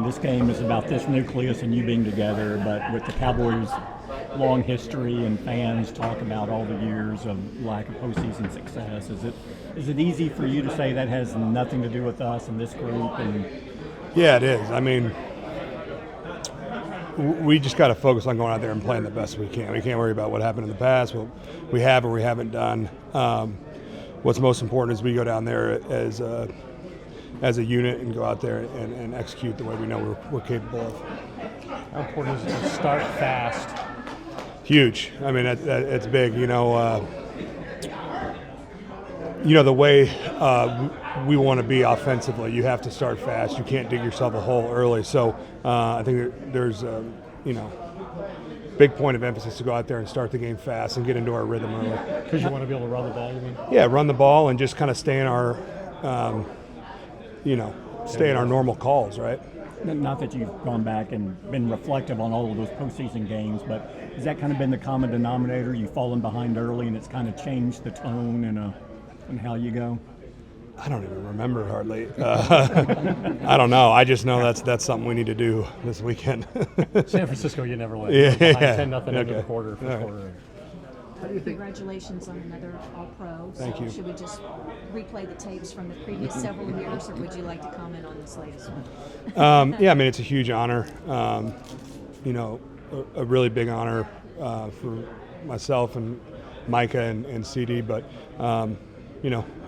this game is about this nucleus and you being together, but with the Cowboys' long history and fans talk about all the years of lack of postseason success, is it easy for you to say that has nothing to do with us and this group? And yeah, it is. I mean, we just got to focus on going out there and playing the best we can. We can't worry about what happened in the past, what we have or we haven't done. What's most important is we go down there as a unit and go out there and execute the way we know we're capable of. How important is it to start fast? Huge. I mean, it's big. The way we want to be offensively, you have to start fast. You can't dig yourself a hole early. So I think there's big point of emphasis to go out there and start the game fast and get into our rhythm early. Because you want to be able to run the ball, you mean? Yeah, run the ball and just kind of stay in our, stay in our normal calls, right? not that you've gone back and been reflective on all of those postseason games, but has that kind of been the common denominator? You've fallen behind early and it's kind of changed the tone and how you go? I don't even remember hardly. I don't know. I just know that's something we need to do this weekend. San Francisco, you never let. Yeah. Behind 10-0 into the quarter. How do you think? Congratulations on another All-Pro. Thank you. Should we just replay the tapes from the previous several years, or would you like to comment on this latest one? Yeah, I mean, it's a huge honor. A really big honor for myself and Micah and CD, but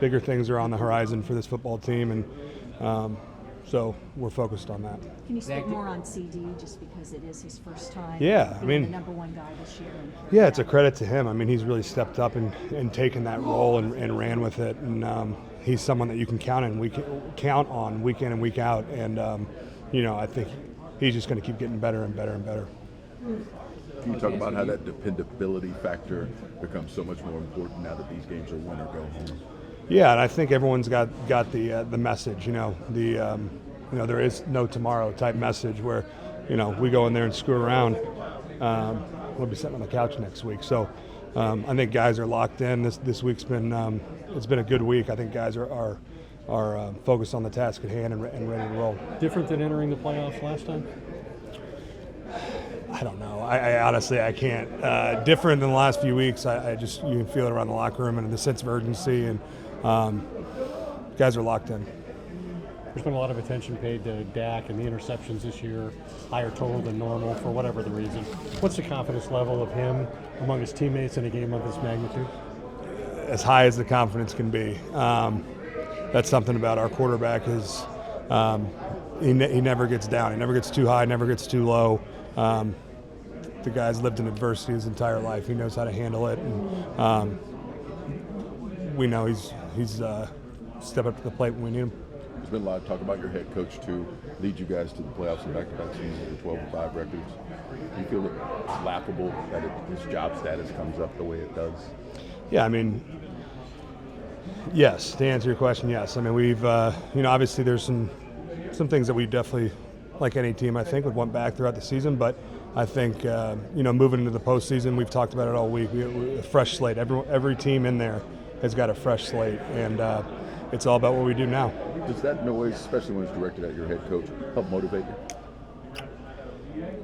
bigger things are on the horizon for this football team, and so we're focused on that. Can you speak more on CD, just because it is his first time? Yeah, being the number one guy this year. Yeah, it's a credit to him. I mean, he's really stepped up and taken that role and ran with it, and he's someone that you can count on week in and week out, and I think he's just going to keep getting better and better and better. Can you talk about how that dependability factor becomes so much more important now that these games are win or go home? Yeah, and I think everyone's got the message. There is no tomorrow type message where, we go in there and screw around. We'll be sitting on the couch next week. So I think guys are locked in. This week's been it's been a good week. I think guys are focused on the task at hand and ready to roll. Different than entering the playoffs last time? I don't know. I honestly can't. Different than the last few weeks. I just you can feel it around the locker room and the sense of urgency, and guys are locked in. There's been a lot of attention paid to Dak and the interceptions this year, higher total than normal for whatever the reason. What's the confidence level of him among his teammates in a game of this magnitude? As high as the confidence can be. That's something about our quarterback is he never gets down. He never gets too high, never gets too low. The guy's lived in adversity his entire life. He knows how to handle it, and we know he's step up to the plate when we need him. There's been a lot of talk about your head coach to lead you guys to the playoffs in back-to-back seasons with 12-5 records. Do you feel that it's laughable that his job status comes up the way it does? Yeah, I mean, yes. To answer your question, yes. I mean, we've obviously there's some things that we definitely, like any team, I think, would want back throughout the season. But I think, moving into the postseason, we've talked about it all week. A fresh slate. Every team in there has got a fresh slate, and it's all about what we do now. Does that noise, especially when it's directed at your head coach, help motivate you?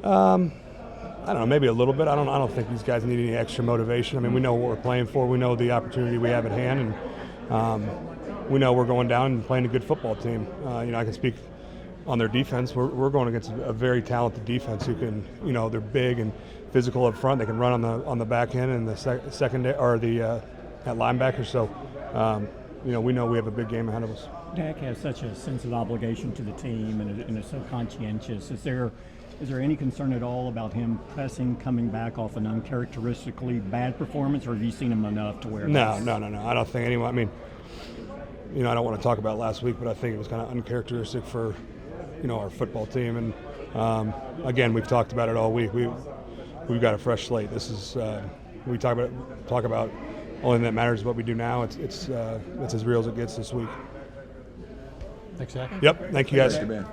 I don't know, maybe a little bit. I don't think these guys need any extra motivation. I mean, we know what we're playing for. We know the opportunity we have at hand, and we know we're going down and playing a good football team. I can speak on their defense. We're going against a very talented defense who can, they're big and physical up front. They can run on the back end and the secondary or the at linebacker. So, we know we have a big game ahead of us. Dak has such a sense of obligation to the team and is so conscientious. Is there any concern at all about him coming back off an uncharacteristically bad performance, or have you seen him enough to where? No. I don't think anyone. I mean, I don't want to talk about last week, but I think it was kind of uncharacteristic for, our football team. And again, we've talked about it all week. We've got a fresh slate. This is we talk about. Only thing that matters is what we do now. It's as real as it gets this week. Thanks, Zach. Yep. Thank you, guys. Thank you, man.